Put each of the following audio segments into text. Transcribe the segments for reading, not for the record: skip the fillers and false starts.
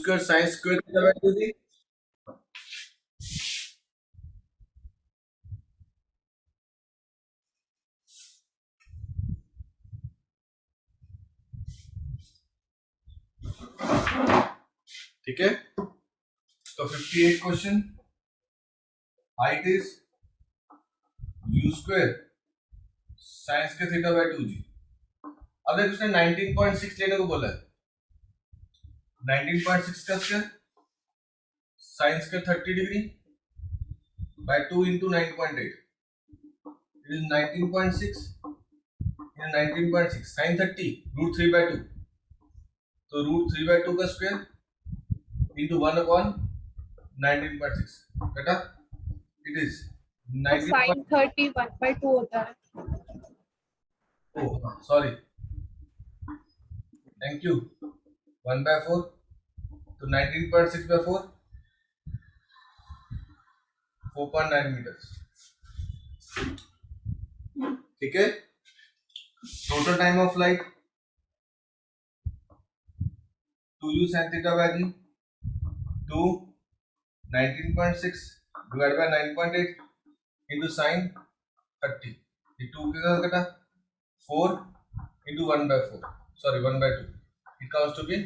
Square sine square theta by 2 थी। ठीक है, तो 58 question, height is u square sine square theta by 2 जी। अब देखो उसने 19.6 लेने को बोला है। 19.6 का square sine square 30 degree by 2 into 9.8 it is 19.6 in 19.6 sine 30 root 3 by 2, तो रूट 3 बाय 2 का स्क्वायर इंटू 1 अपॉन 19.6 बेटा इट इज 19 साइन 30 1/2 होता है। ओह सॉरी, थैंक यू, 1/4 तो 19.6 by 4 4.9 मीटर। ठीक है, total time of flight 2u sin theta by g 2 19.6 divided by 9.8 into sin 30, ये 2 के साथ कटा 4 into 1/4 sorry 1/2, it comes to be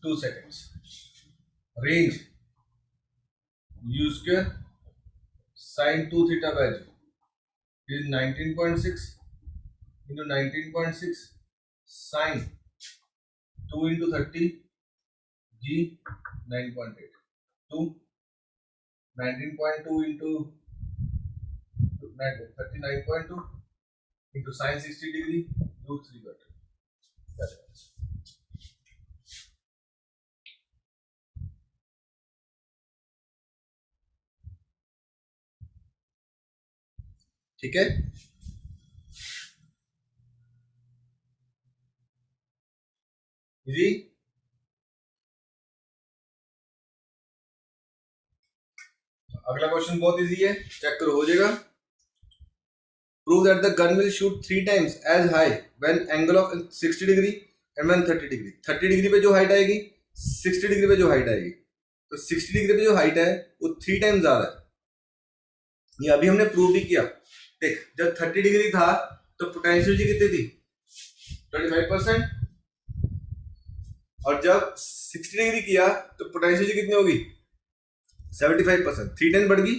2 seconds। range u square sin 2 theta by g is 19.6 into 19.6 sin 2 into 30 g 9.8 to 19.2 into 39.2 into sin 60 degree root 3 by 2। ठीक है, easy. अगला question बहुत easy है, check करो हो जाएगा। Prove that the gun will shoot 3 times as high when angle of 60 degree and when 30 degree. 30 degree पे जो हाइट आएगी 60 डिग्री पे जो हाइट आएगी, तो 60 डिग्री पे जो हाइट है वो 3 times आ रहा है। ये अभी हमने प्रूव भी किया। देख जब 30 डिग्री था तो पोटेंशियल कितनी थी 25%, और जब 60 डिग्री किया तो पोटेंशियल कितनी होगी 75%, 3 टाइम बढ़ गई।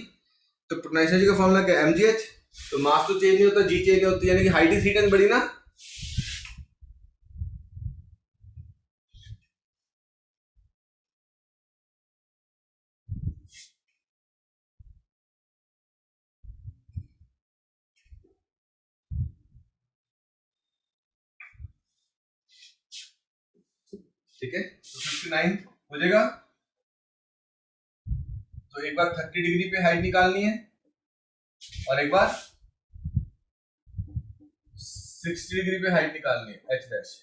तो पोटेंशियल का फॉर्मूला क्या है mgh, तो मास तो चेंज नहीं होता, जी चेंज नहीं होती, यानी कि हाइट ही 3 टाइम बढ़ी ना। ठीक है, तो 59 हो जाएगा। तो एक बार 30 डिग्री पे हाइट निकालनी है और एक बार 60 डिग्री पे हाइट निकालनी है h डैश।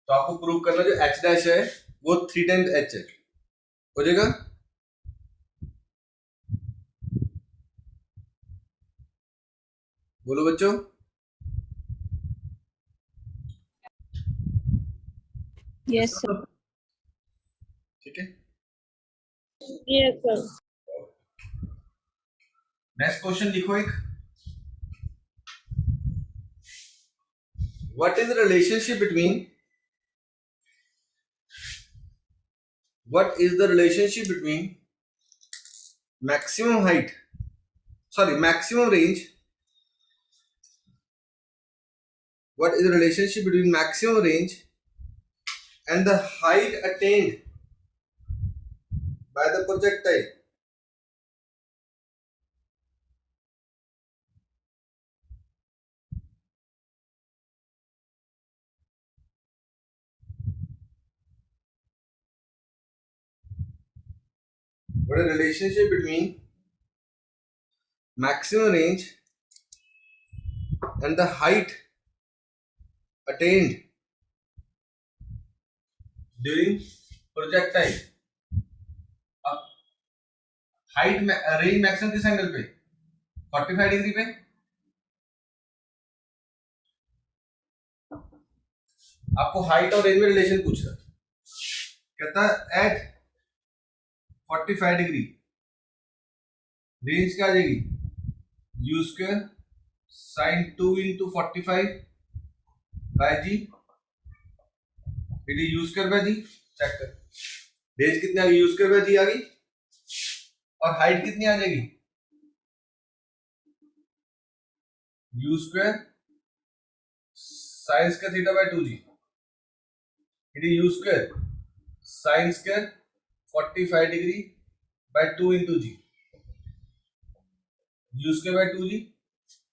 तो आपको प्रूव करना जो h डैश है वो 3 टाइम्स h है, हो जाएगा। बोलो बच्चों। Yes sir. ठीक है, यस सर। नेक्स्ट क्वेश्चन लिखो एक। What is the relationship between maximum height maximum range, what is the relationship between maximum range and the height attained by the projectile? What is the relationship between maximum range and the height attained during projectile? अब height में range maximum किस angle पे 45 degree पे। आपको height और range में relation पूछ रहा है। कहता है एट 45 डिग्री रेंज क्या आ जाएगी, u square sine 2 into 45 by g, it is u square by g. Check कर, रेंज कितनी आ गई, यू स्क्वायर बाय जी आ गई, और हाइट कितनी आ जाएगी, u square sine square theta by 2g, it is u square sine square 45 degree by 2 into g, u square by 2g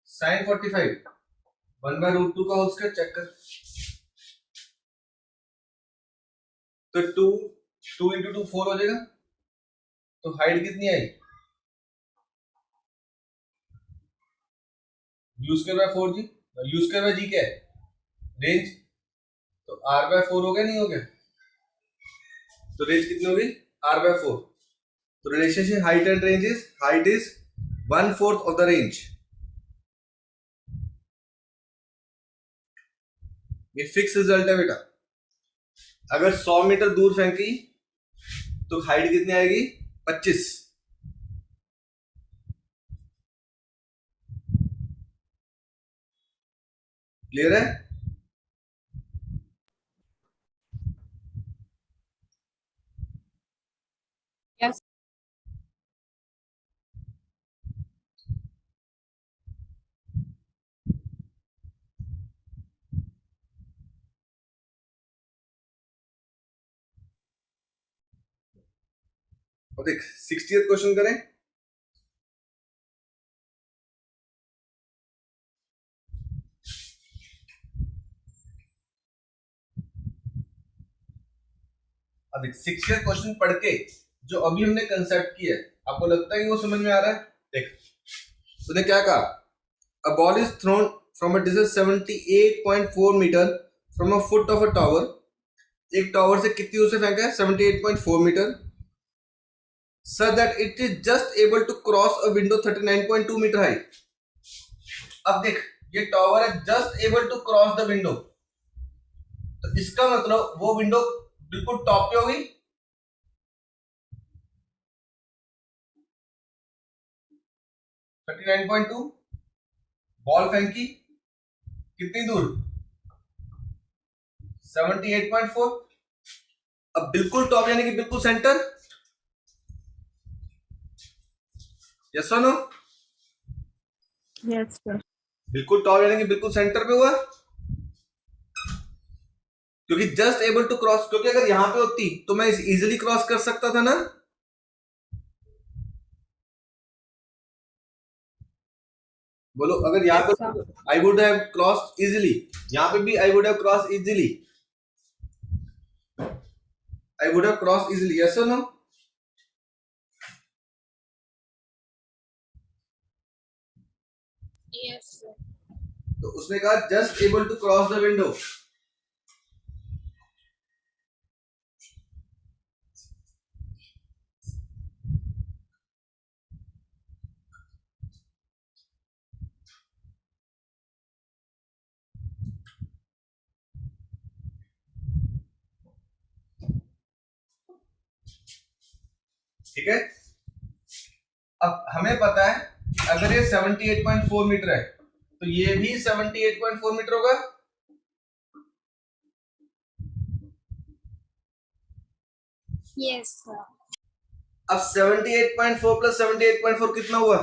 sine 45 1 by root 2 का होल स्क्वायर। चेक कर, तो 2 into 2 4 हो जाएगा, तो हाइट कितनी आई, u square by 4g, u square by g क्या है, रेंज, तो r बाय 4 हो गया, नहीं हो गया, तो रेंज कितनी होगी, r बाय 4। तो relationship height and range is, height is 1/4 of the range. ये फिक्स रिजल्ट है बेटा। अगर 100 मीटर दूर फेंकी तो हाइट कितनी आएगी, 25। क्लियर है? Yes. और देख 60th क्वेश्चन करें। अब 60th क्वेश्चन पढ़ के जो अभी हमने कंसेप्ट किया है, आपको लगता है कि वो समझ में आ रहा है? देख, उसने क्या कहा, a ball is thrown from a distance 78.4 metre from a foot of a tower. एक टावर से कितनी दूर से फेंका है, 78.4 metre, so that it is just able to cross a window 39.2 metre high. अब देख, ये टावर है just able to cross the window, तो इसका मतलब वो विंडो बिल्कुल टॉप पे होगी, थर्टी 39.2, बॉल फेंकी कितनी दूर, 78.4, अब बिल्कुल टॉप यानी कि बिल्कुल सेंटर, यस और नो? Yes, sir. बिल्कुल टॉप यानी कि बिल्कुल सेंटर पे हुआ, क्योंकि जस्ट एबल टू क्रॉस, क्योंकि अगर यहां पे होती तो मैं इजीली क्रॉस कर सकता था ना। बोलो, अगर यहाँ Yes, पे sir. I would have cross easily, यहाँ पे भी I would have cross easily, I would have cross easily, yes और नो? Yes, sir. तो उसने कहा just able to cross the window, ठीक है। अब हमें पता है अगर ये 78.4 मीटर है तो ये भी 78.4 मीटर होगा। Yes, sir. अब 78.4 प्लस 78.4 कितना हुआ,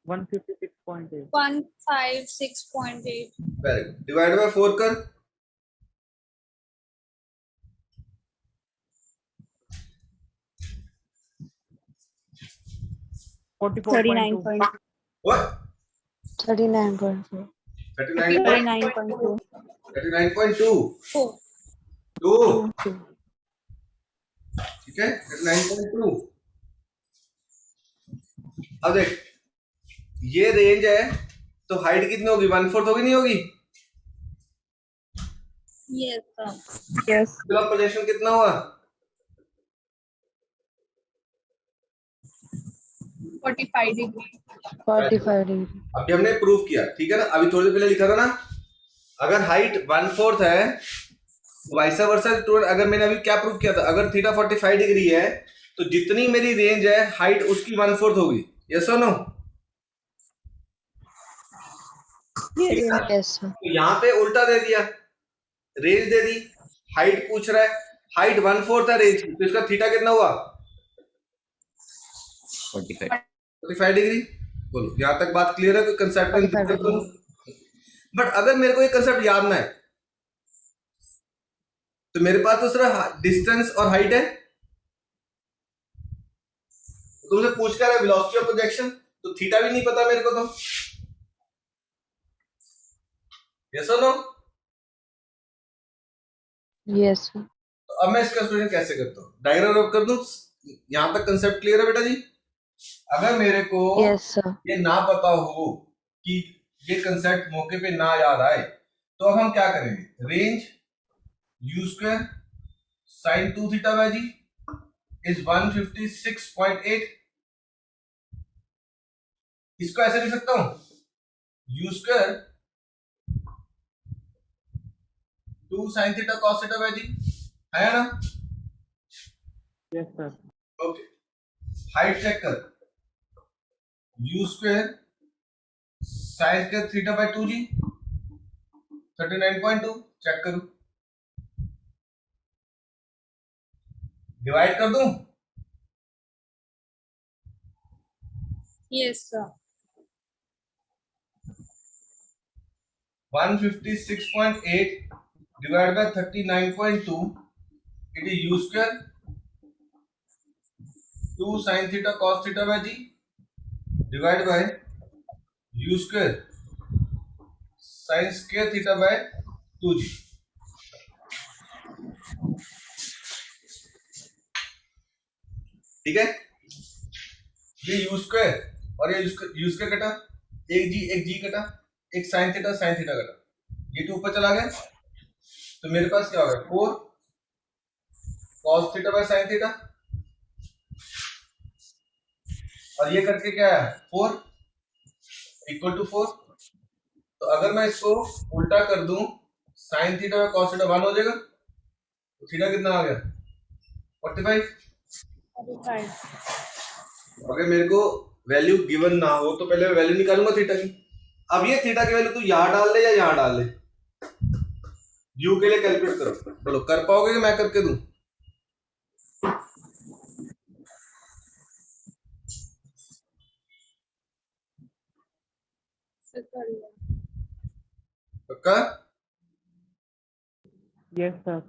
156.8. 156.8. वेरी गुड, डिवाइड बाय 4 कर, 39 44.2. point. व्हाट, 39.4. 39.2, 39.2. 2, 2. ठीक है, 39.2। अब देख, ये रेंज है तो हाइट कितनी होगी, 1/4 होगी, नहीं होगी? Yes, sir. Yes. Block projection कितना हुआ, 45 degree. 45 degree. अभी हमने प्रूफ किया, ठीक है ना। अभी थोड़ी देर पहले लिखा था ना, अगर हाइट 1/4 है वाइस वर्सा, अगर मैंने अभी क्या प्रूफ किया था, अगर थीटा 45 डिग्री है तो जितनी मेरी रेंज है हाइट उसकी 1/4 होगी। यस और नो? Yes, sir. तो यहाँ पे उल्टा दे दिया, रेंज दे दी, हाइट पूछ रहा है, हाइट 1/4 है रेंज, तो इसका थीटा कितना हुआ? 45 डिग्री। बोलो यहाँ तक बात क्लियर है? कोई कंसेप्ट में 45 दिक्कत? degree. बट अगर मेरे को ये कंसेप्ट याद ना है तो मेरे पास तो सिर्फ डिस्टेंस और हाइट है। तुमसे पूछ कर वेलोसिटी ऑफ प्रोजेक्शन, तो थीटा भी नहीं पता मेरे को तो। यस और नो? Yes, sir. तो अब मैं इसका एक्सप्लेनेशन कैसे करता हूँ, डायग्राम ड्रॉ कर दूं? यहां तक कंसेप्ट क्लियर है बेटा जी? अगर मेरे को Yes, sir. ये ना पता हो कि ये कंसेप्ट मौके पे ना याद आए, तो अब हम क्या करेंगे, range u square sine 2 theta by g is 156.8। इसको ऐसे लिख सकता हूं, u square 2 sine theta cos theta by g, है ना? Yes, sir. Okay, height check कर, u square sine square theta by 2 g 39.2, check करो, डिवाइड कर दूं? Yes, sir. 156.8 divided by 39.2, it is u square 2 sin theta cos theta by g divided by u square sin square theta by 2g। ठीक है, ये u square और ये u square कटा, एक g कटा, एक sin थीटा कटा, ये 2 ऊपर चला गया, तो मेरे पास क्या होगा 4 cos theta by sin theta, और ये करके क्या है 4 इक्वल टू 4। तो अगर मैं इसको उल्टा कर दूं, sin theta by cos theta 1 हो जाएगा, तो थीटा कितना आ गया 45। 45. अगर मेरे को वैल्यू गिवन ना हो तो पहले मैं वैल्यू निकालूंगा थीटा की। अब ये थीटा की वैल्यू तू यहां डाल ले या यहां डाल ले, यू के लिए कैलकुलेट करो, बोलो कर पाओगे कि मैं करके दूं? पक्का? Yes, sir.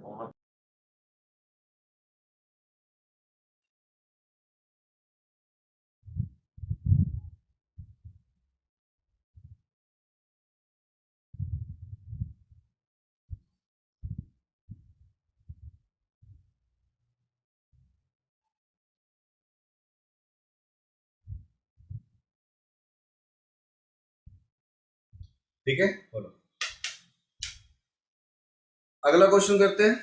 ठीक है, बोलो अगला क्वेश्चन करते हैं।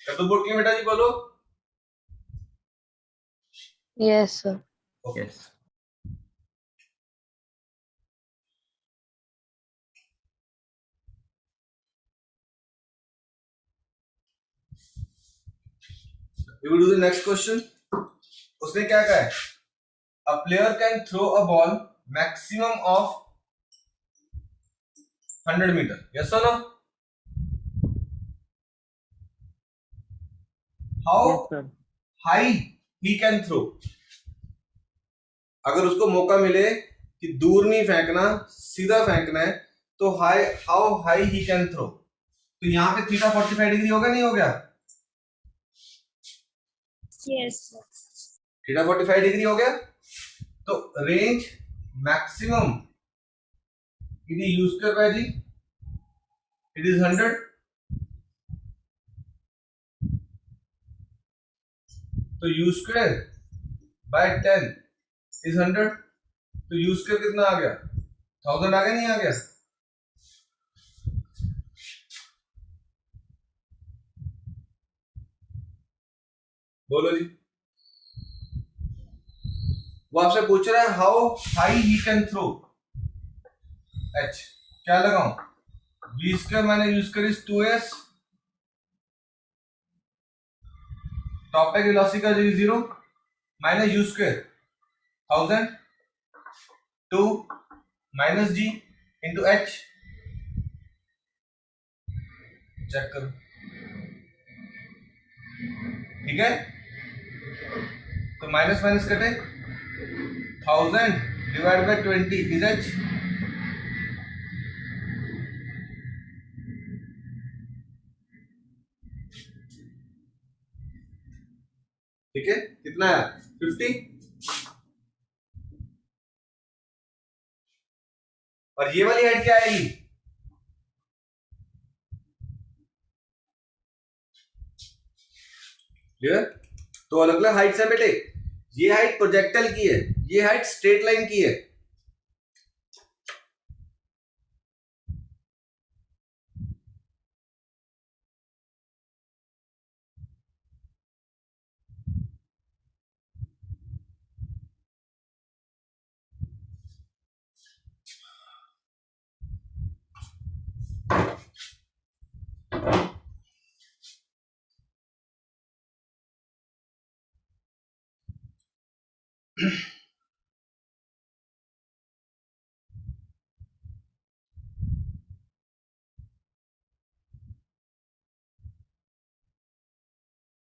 कद्दू बोर्ड की बेटा जी बोलो। Yes, sir. Yes. We will do the next question. उसने क्या कहा है, a player can throw a ball maximum of 100 meter, yes or no? How Yes, sir. high he can throw? अगर उसको मौका मिले कि दूर नहीं फेंकना सीधा फेंकना है, तो how high he can throw, तो यहाँ पे थीटा 45 डिग्री होगा नहीं हो गया? Yes, sir. थीटा 45 डिग्री हो गया, तो range maximum it is u square by g it is 100, तो यू स्क्वायर बाय 10 इज 100, तो यू स्क्वायर कितना आ गया 1000 आ गया नहीं आ गया? बोलो जी। वो आपसे पूछ रहा है how high he can throw. H क्या लगाऊं? v square minus u square is 2s, top पे वेलोसिटी का 0 minus u square 1000 2 minus g into h. Check करो, ठीक है। तो माइनस माइनस कटे, 1000 डिवाइड बाय 20 इज एच। ठीक है, कितना है? 50। और ये वाली हाइट क्या आएगी? क्लियर? तो अलग अलग हाइट है बेटे। ये हाइट प्रोजेक्टाइल की है, ये हाइट स्ट्रेट लाइन की है।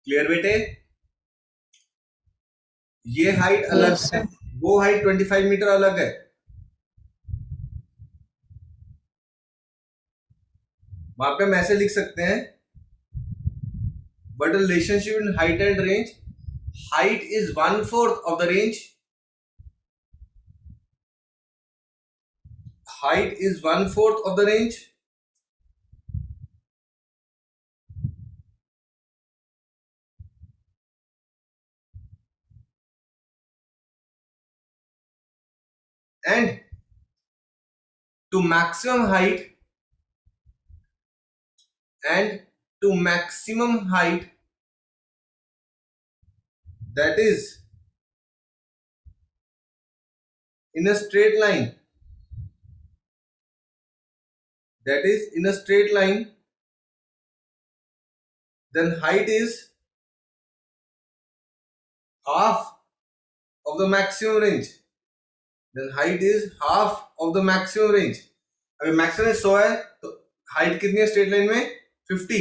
क्लियर बेटे? ये हाइट अलग Yes, है, sir. वो हाइट 25 मीटर अलग है। वहां पे हम ऐसे लिख सकते हैं, but relationship in height and range, height is 1/4 of the range, height is 1/4 of the range, and to maximum height and to maximum height, that is in a straight line, that is in a straight line, then height is half of the maximum range, then height is half of the maximum range। अगर maximum 100 है तो height कितनी है straight line में? 50।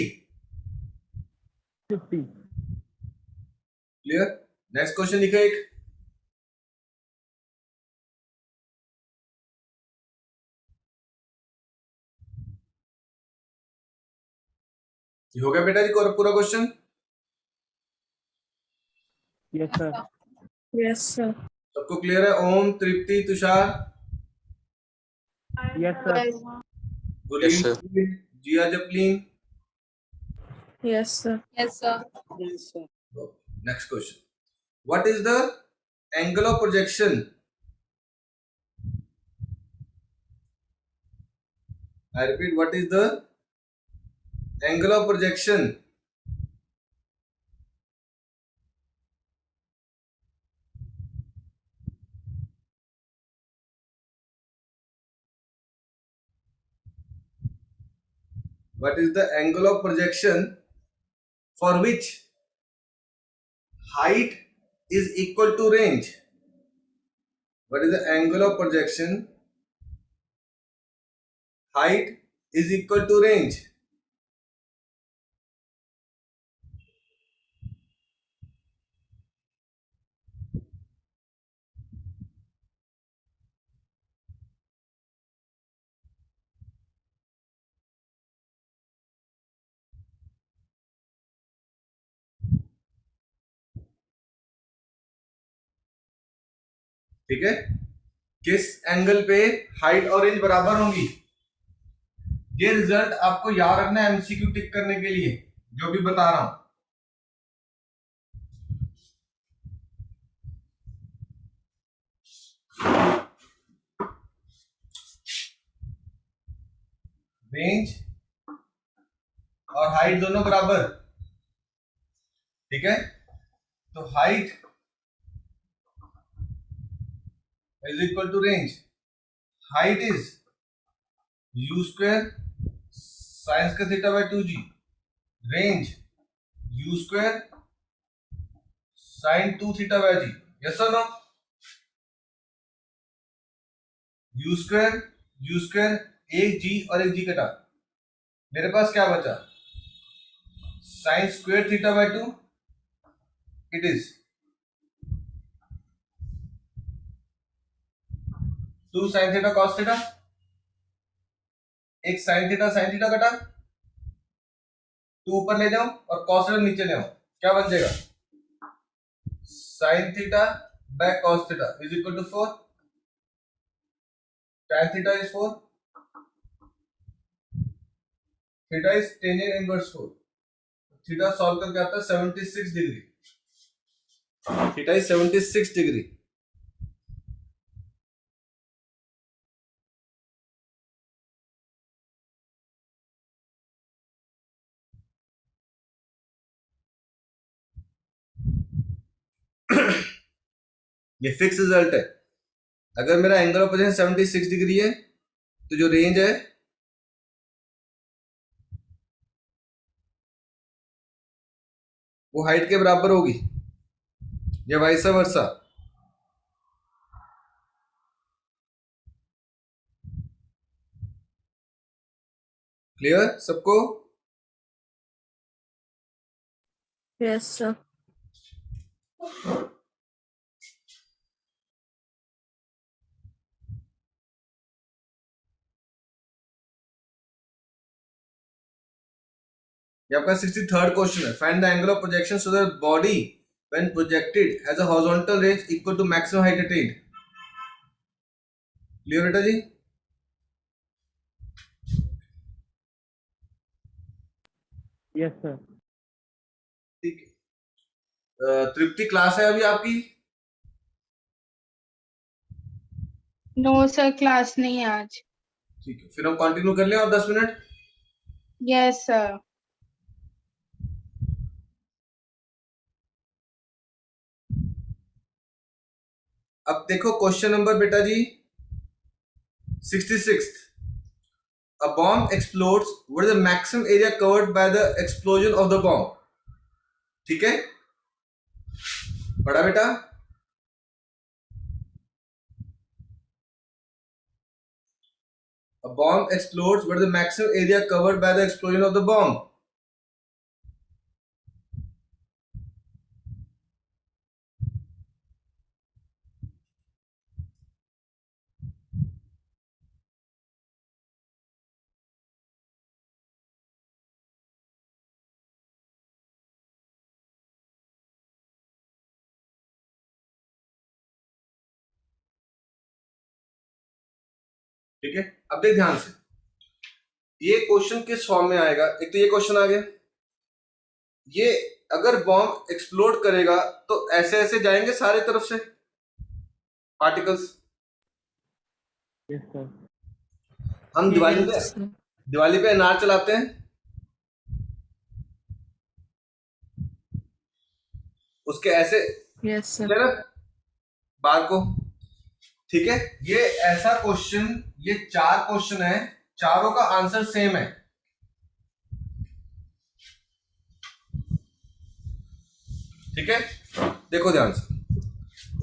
50. Clear? Next question लिखा एक। ये हो गया बेटा जी पूरा question? Yes, sir. Yes, sir. सबको क्लियर है? Om, Tripti, Tushar, Yes, sir. Gurleen, Jiya, Japleen. Yes, sir. Yes, sir. Yes, sir. Next question, what is the angle of projection? I repeat, what is the angle of projection? What is the angle of projection for which height is equal to range? What is the angle of projection? Height is equal to range. ठीक है, किस angle पे height और range बराबर होंगी? ये result आपको याद रखना है एमसीक्यू टिक करने के लिए, जो भी बता रहा हूं। रेंज और हाइट दोनों बराबर, ठीक है। तो height is equal to range. Height is u square sine square theta by 2g. Range u square sine 2 theta by g. Yes और नो? u स्क्वायर एक g और एक g कटा, मेरे पास क्या बचा? Sign square theta by 2. It is 2 sine theta cos theta. एक sine theta कटा, 2 ऊपर ले जाओ और कॉस थीटा नीचे ले आओ, क्या बन जाएगा? Sine theta by cos theta is equal to 4. tan theta is 4. Theta is tangent inverse 4. Theta solve करके आता है 76 डिग्री. Theta is 76 degree. ये फिक्स रिजल्ट है. अगर मेरा एंगल ऑफ पोजीशन 76 डिग्री है तो जो रेंज है वो हाइट के बराबर होगी या वाइस वर्सा. क्लियर सबको? Yes, sir. ये आपका 63rd क्वेश्चन है. Find the angle of projection so that body when projected has a horizontal range equal to maximum height attained. Clear बेटा जी? Yes, sir. ठीक है. तृप्ति क्लास है अभी आपकी? नो सर, क्लास नहीं है आज. ठीक है, फिर हम कंटिन्यू कर लें और 10 मिनट. Yes sir. अब देखो क्वेश्चन नंबर बेटा जी 66. A bomb explodes. What is the maximum area covered by the explosion of the bomb? ठीक है, बड़ा बेटा. A bomb explodes. What is the maximum area covered by the explosion of the bomb? ठीक है, अब देख ध्यान से. ये क्वेश्चन किस फॉर्म में आएगा? एक तो ये क्वेश्चन आ गया. ये अगर बॉम्ब एक्सप्लोड करेगा तो ऐसे ऐसे जाएंगे सारे तरफ से पार्टिकल्स. Yes, sir. हम दिवाली Yes, sir. पे अनार चलाते हैं, उसके ऐसे Yes, sir. बार को. ठीक है, ये ऐसा क्वेश्चन, ये 4 क्वेश्चन है, चारों का आंसर सेम है. ठीक है, देखो ध्यान से.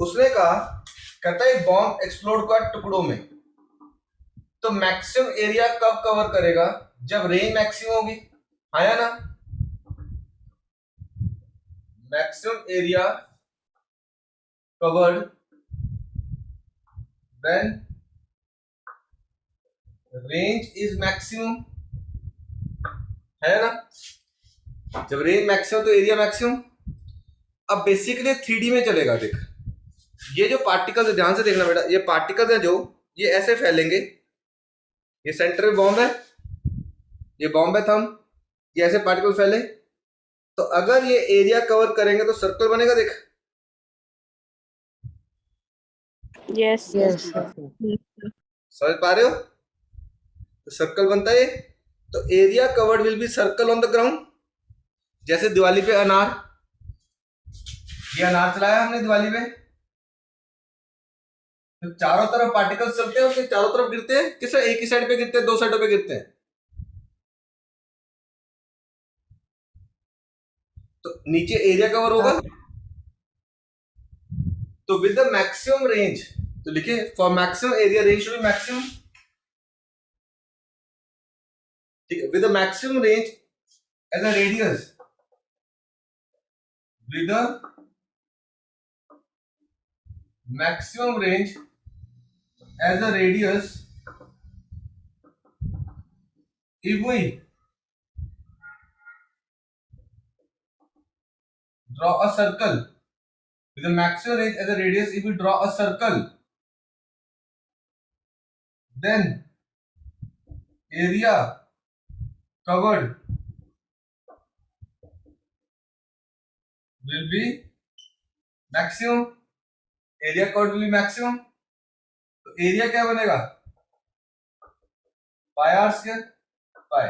उसने कहा, कहता है बॉम्ब एक्सप्लोड का टुकड़ों में, तो मैक्सिमम एरिया कब कवर करेगा? जब रेंज मैक्सिमम होगी. हाँ या ना? Maximum area covered when range is maximum. है ना? जब रेंज मैक्सिमम तो एरिया मैक्सिमम. अब बेसिकली 3D में चलेगा. देख, ये जो पार्टिकल्स है, ध्यान से देखना बेटा, ये पार्टिकल्स हैं जो ये ऐसे फैलेंगे. ये सेंटर में बॉम्ब है, ये बॉम्ब है थंब, ये ऐसे पार्टिकल फैले. तो अगर ये एरिया कवर करेंगे तो सर्कल बनेगा. देख, Yes, Yes, sir. sir. समझ पा रहे हो? तो सर्कल बनता है. तो area covered will be circle on the ground. जैसे दिवाली पे अनार, ये अनार चलाया हमने दिवाली पे, तो चारों तरफ पार्टिकल्स चलते हैं, उसके चारों तरफ गिरते हैं कि सिर्फ एक ही साइड पे गिरते हैं, दो साइडों पे गिरते हैं? तो नीचे एरिया कवर होगा, तो विद द मैक्सिमम रेंज, तो लिखे for maximum area range should be maximum, ठीक है, with the maximum range as a radius, with the maximum range as a radius, if we draw a circle with a maximum range as a radius, if we draw a circle, then area covered will be maximum, area covered will be maximum, तो area क्या बनेगा, pi r square, pi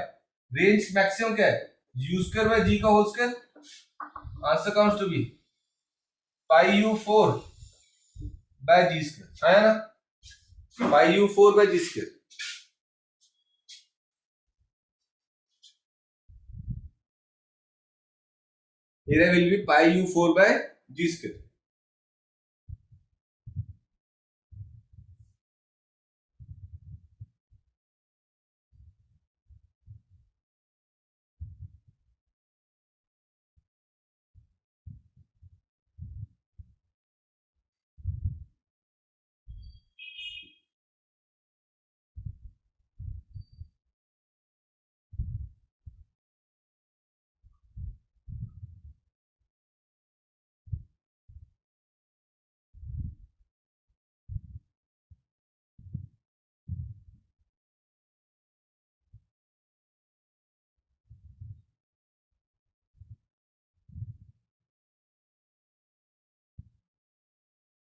range maximum क्या है, u square by g का whole square, answer comes to be pi u 4 by g square, है ना, pi u 4 by g square. Area will be pi u 4 by g square.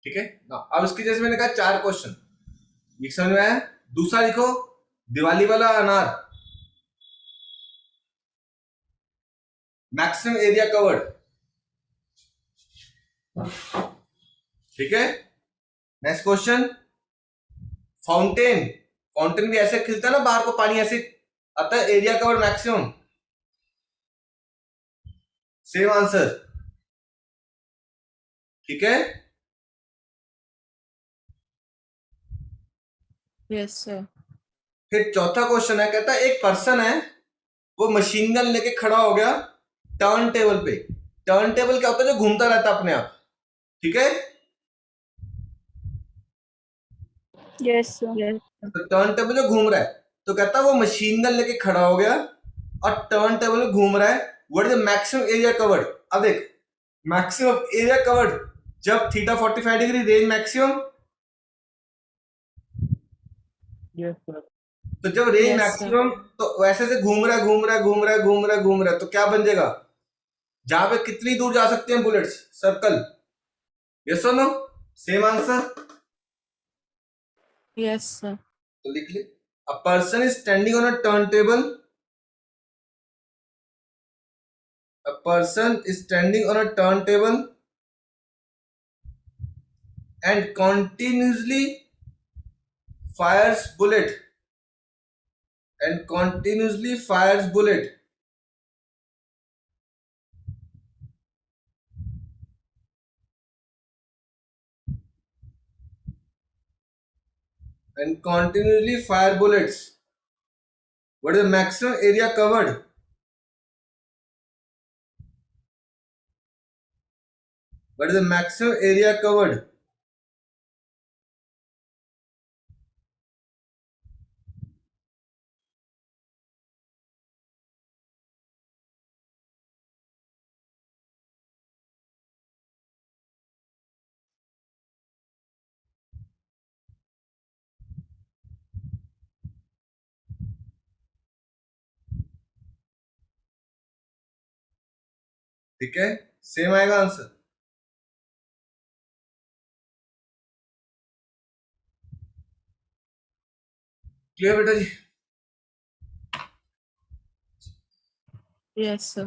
ठीक है ना, अब इसकी जैसे मैंने कहा 4 क्वेश्चन, ये समझ में आया। दूसरा लिखो, दिवाली वाला अनार, मैक्सिमम एरिया कवर्ड, ठीक है। नेक्स्ट क्वेश्चन, फाउंटेन, फाउंटेन भी ऐसे खिलता है ना, बाहर को पानी ऐसे आता है, area covered maximum, same answer, ठीक है। Yes, sir. फिर चौथा क्वेश्चन है, कहता है एक पर्सन है, वो मशीन गन लेके खड़ा हो गया टर्न टेबल पे। टर्न टेबल क्या होता है, जो घूमता रहता है अपने आप, ठीक है। Yes, sir. Yes. तो टर्न टेबल जो घूम रहा है, तो कहता है वो मशीन गन लेके खड़ा हो गया और टर्न टेबल में घूम रहा है, what is the maximum area covered. अब देख, मैक्सिमम एरिया कवर्ड जब theta 45 degree, range maximum, Yes, sir. तो जब रेंज Yes, मैक्सिमम, तो वैसे से घूम रहा है घूम रहा है घूम रहा है घूम रहा है घूम रहा है, तो क्या बन जाएगा, जहां पे कितनी दूर जा सकते हैं बुलेट्स, सर्कल, यस और no, same answer. Yes, sir. तो लिख ले, a person is standing on a turntable, a person is standing on a turntable and continuously fires bullet, and continuously fires bullet, and continuously fire bullets, what is the maximum area covered, what is the maximum area covered, ठीक है, same आएगा answer. Clear बेटा जी? Yes, sir.